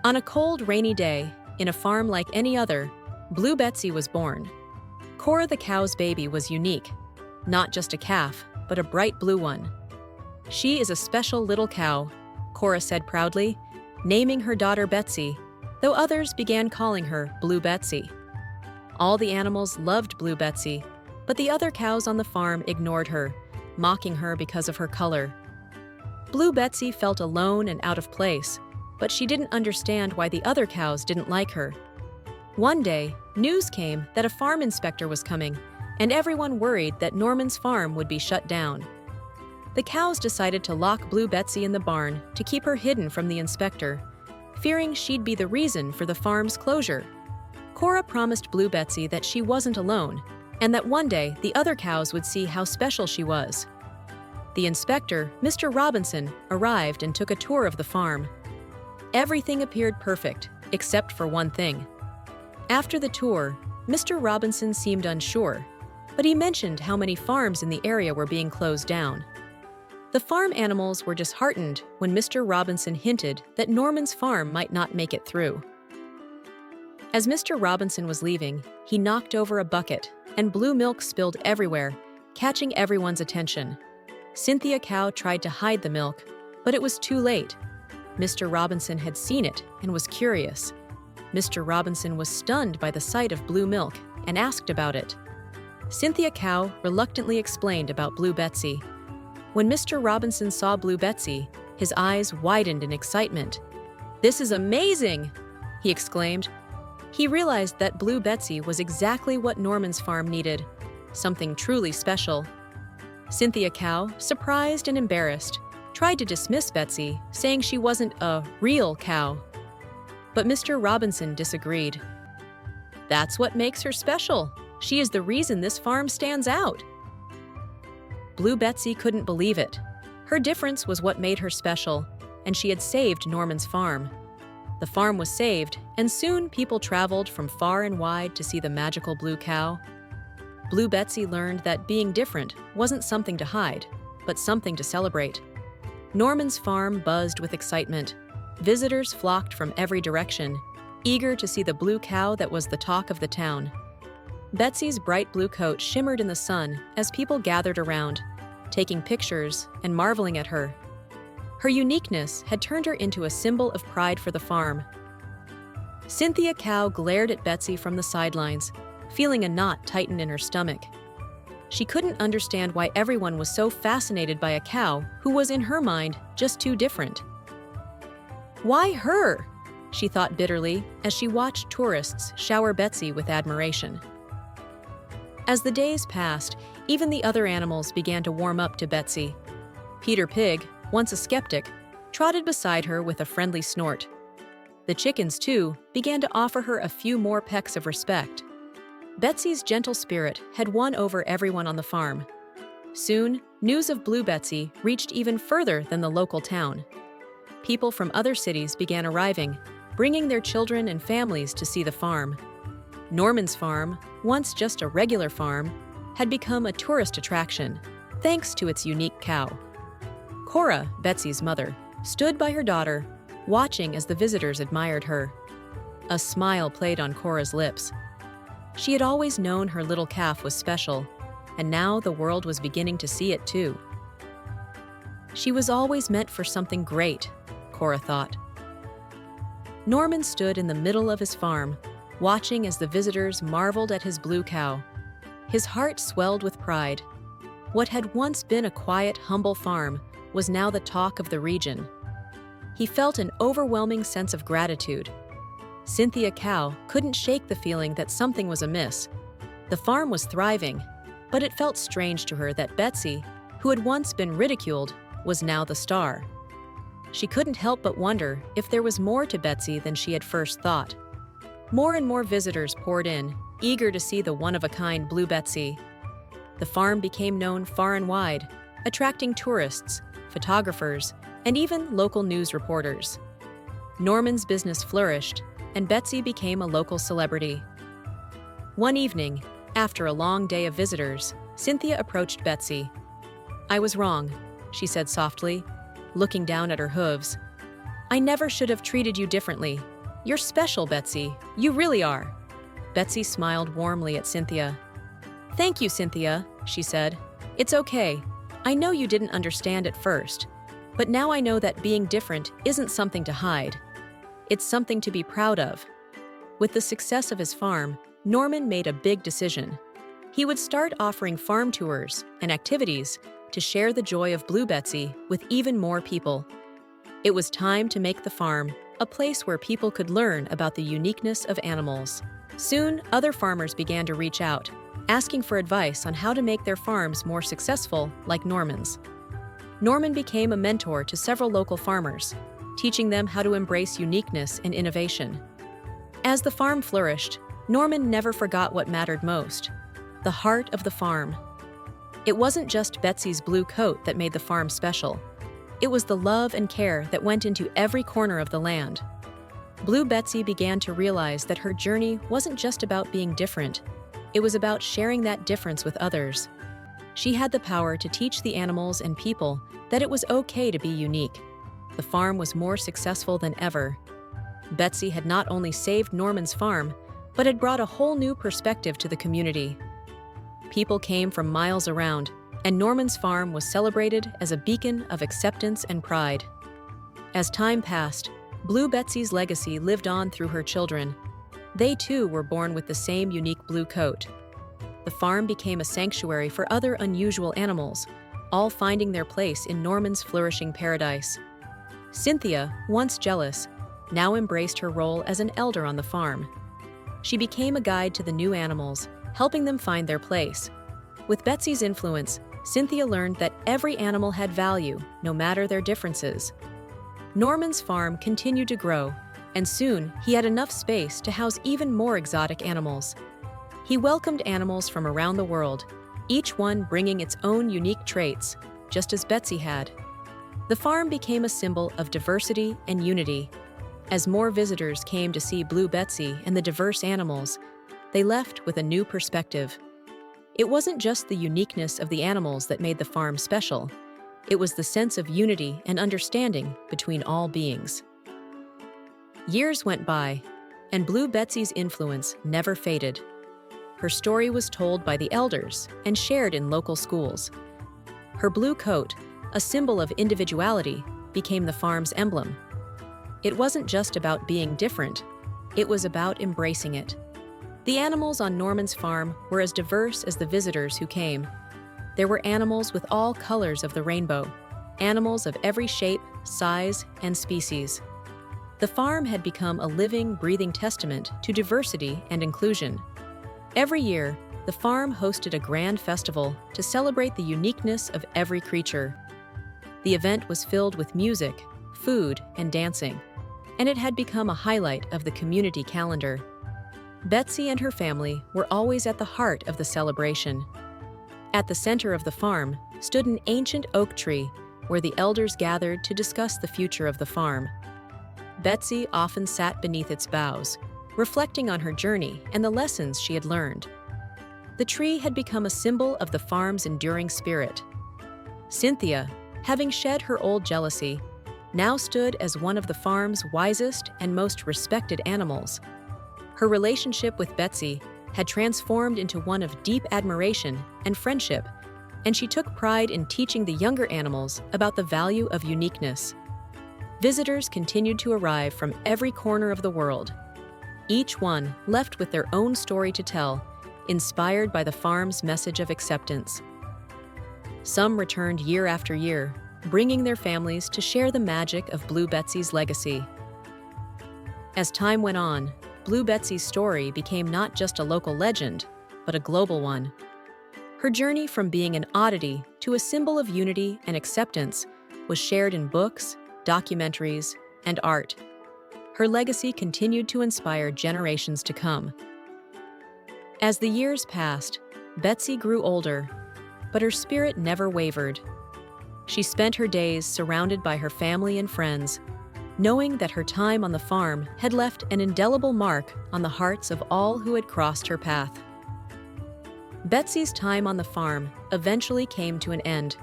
On a cold, rainy day, in a farm like any other, Blue Betsy was born. Cora the cow's baby was unique, not just a calf, but a bright blue one. "She is a special little cow," Cora said proudly, naming her daughter Betsy, though others began calling her Blue Betsy. All the animals loved Blue Betsy, but the other cows on the farm ignored her, mocking her because of her color. Blue Betsy felt alone and out of place, but she didn't understand why the other cows didn't like her. One day, news came that a farm inspector was coming, and everyone worried that Norman's farm would be shut down. The cows decided to lock Blue Betsy in the barn to keep her hidden from the inspector, fearing she'd be the reason for the farm's closure. Cora promised Blue Betsy that she wasn't alone, and that one day the other cows would see how special she was. The inspector, Mr. Robinson, arrived and took a tour of the farm. Everything appeared perfect, except for one thing. After the tour, Mr. Robinson seemed unsure, but he mentioned how many farms in the area were being closed down. The farm animals were disheartened when Mr. Robinson hinted that Norman's farm might not make it through. As Mr. Robinson was leaving, he knocked over a bucket, and blue milk spilled everywhere, catching everyone's attention. Cynthia Cow tried to hide the milk, but it was too late. Mr. Robinson had seen it and was curious. Mr. Robinson was stunned by the sight of blue milk and asked about it. Cynthia Cow reluctantly explained about Blue Betsy. When Mr. Robinson saw Blue Betsy, his eyes widened in excitement. "This is amazing!" he exclaimed. He realized that Blue Betsy was exactly what Norman's farm needed, something truly special. Cynthia Cow, surprised and embarrassed, tried to dismiss Betsy, saying she wasn't a real cow. But Mr. Robinson disagreed. "That's what makes her special. She is the reason this farm stands out." Blue Betsy couldn't believe it. Her difference was what made her special, and she had saved Norman's farm. The farm was saved, and soon people traveled from far and wide to see the magical blue cow. Blue Betsy learned that being different wasn't something to hide, but something to celebrate. Norman's farm buzzed with excitement. Visitors flocked from every direction, eager to see the blue cow that was the talk of the town. Betsy's bright blue coat shimmered in the sun as people gathered around, taking pictures and marveling at her. Her uniqueness had turned her into a symbol of pride for the farm. Cynthia Cow glared at Betsy from the sidelines, feeling a knot tighten in her stomach. She couldn't understand why everyone was so fascinated by a cow who was, in her mind, just too different. "Why her?" she thought bitterly as she watched tourists shower Betsy with admiration. As the days passed, even the other animals began to warm up to Betsy. Peter Pig, once a skeptic, trotted beside her with a friendly snort. The chickens, too, began to offer her a few more pecks of respect. Betsy's gentle spirit had won over everyone on the farm. Soon, news of Blue Betsy reached even further than the local town. People from other cities began arriving, bringing their children and families to see the farm. Norman's farm, once just a regular farm, had become a tourist attraction, thanks to its unique cow. Cora, Betsy's mother, stood by her daughter, watching as the visitors admired her. A smile played on Cora's lips. She had always known her little calf was special, and now the world was beginning to see it too. She was always meant for something great, Cora thought. Norman stood in the middle of his farm, watching as the visitors marveled at his blue cow. His heart swelled with pride. What had once been a quiet, humble farm was now the talk of the region. He felt an overwhelming sense of gratitude. Cynthia Cow couldn't shake the feeling that something was amiss. The farm was thriving, but it felt strange to her that Betsy, who had once been ridiculed, was now the star. She couldn't help but wonder if there was more to Betsy than she had first thought. More and more visitors poured in, eager to see the one-of-a-kind Blue Betsy. The farm became known far and wide, attracting tourists, photographers, and even local news reporters. Norman's business flourished, and Betsy became a local celebrity. One evening, After a long day of visitors, Cynthia approached Betsy. "I was wrong," she said softly, looking down at her hooves. "I never should have treated you differently. You're special, Betsy. You really are." Betsy smiled warmly at Cynthia. "Thank you, Cynthia," she said. "It's okay. I know you didn't understand at first, but now I know that being different isn't something to hide. It's something to be proud of." With the success of his farm, Norman made a big decision. He would start offering farm tours and activities to share the joy of Blue Betsy with even more people. It was time to make the farm a place where people could learn about the uniqueness of animals. Soon, other farmers began to reach out, asking for advice on how to make their farms more successful like Norman's. Norman became a mentor to several local farmers, teaching them how to embrace uniqueness and innovation. As the farm flourished, Norman never forgot what mattered most: the heart of the farm. It wasn't just Betsy's blue coat that made the farm special. It was the love and care that went into every corner of the land. Blue Betsy began to realize that her journey wasn't just about being different. It was about sharing that difference with others. She had the power to teach the animals and people that it was okay to be unique. The farm was more successful than ever. Betsy had not only saved Norman's farm, but had brought a whole new perspective to the community. People came from miles around, and Norman's farm was celebrated as a beacon of acceptance and pride. As time passed, Blue Betsy's legacy lived on through her children. They too were born with the same unique blue coat. The farm became a sanctuary for other unusual animals, all finding their place in Norman's flourishing paradise. Cynthia, once jealous, now embraced her role as an elder on the farm. She became a guide to the new animals, helping them find their place. With Betsy's influence, Cynthia learned that every animal had value, no matter their differences. Norman's farm continued to grow, and soon he had enough space to house even more exotic animals. He welcomed animals from around the world, each one bringing its own unique traits, just as Betsy had. The farm became a symbol of diversity and unity. As more visitors came to see Blue Betsy and the diverse animals, they left with a new perspective. It wasn't just the uniqueness of the animals that made the farm special. It was the sense of unity and understanding between all beings. Years went by, and Blue Betsy's influence never faded. Her story was told by the elders and shared in local schools. Her blue coat, a symbol of individuality, became the farm's emblem. It wasn't just about being different, it was about embracing it. The animals on Norman's farm were as diverse as the visitors who came. There were animals with all colors of the rainbow, animals of every shape, size, and species. The farm had become a living, breathing testament to diversity and inclusion. Every year, the farm hosted a grand festival to celebrate the uniqueness of every creature. The event was filled with music, food, and dancing, and it had become a highlight of the community calendar. Betsy and her family were always at the heart of the celebration. At the center of the farm stood an ancient oak tree where the elders gathered to discuss the future of the farm. Betsy often sat beneath its boughs, reflecting on her journey and the lessons she had learned. The tree had become a symbol of the farm's enduring spirit. Cynthia, having shed her old jealousy, now stood as one of the farm's wisest and most respected animals. Her relationship with Betsy had transformed into one of deep admiration and friendship, and she took pride in teaching the younger animals about the value of uniqueness. Visitors continued to arrive from every corner of the world, each one left with their own story to tell, inspired by the farm's message of acceptance. Some returned year after year, bringing their families to share the magic of Blue Betsy's legacy. As time went on, Blue Betsy's story became not just a local legend, but a global one. Her journey from being an oddity to a symbol of unity and acceptance was shared in books, documentaries, and art. Her legacy continued to inspire generations to come. As the years passed, Betsy grew older, but her spirit never wavered. She spent her days surrounded by her family and friends, knowing that her time on the farm had left an indelible mark on the hearts of all who had crossed her path. Betsy's time on the farm eventually came to an end.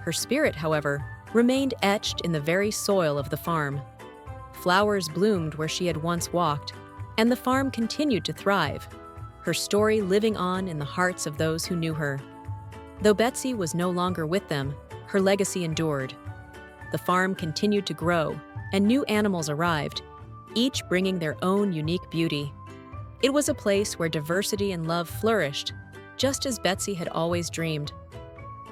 Her spirit, however, remained etched in the very soil of the farm. Flowers bloomed where she had once walked, and the farm continued to thrive, her story living on in the hearts of those who knew her. Though Betsy was no longer with them, her legacy endured. The farm continued to grow, and new animals arrived, each bringing their own unique beauty. It was a place where diversity and love flourished, just as Betsy had always dreamed.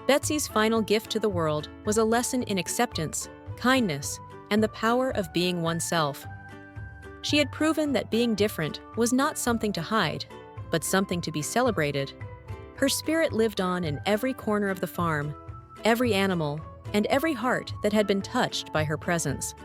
Betsy's final gift to the world was a lesson in acceptance, kindness, and the power of being oneself. She had proven that being different was not something to hide, but something to be celebrated. Her spirit lived on in every corner of the farm, every animal, and every heart that had been touched by her presence.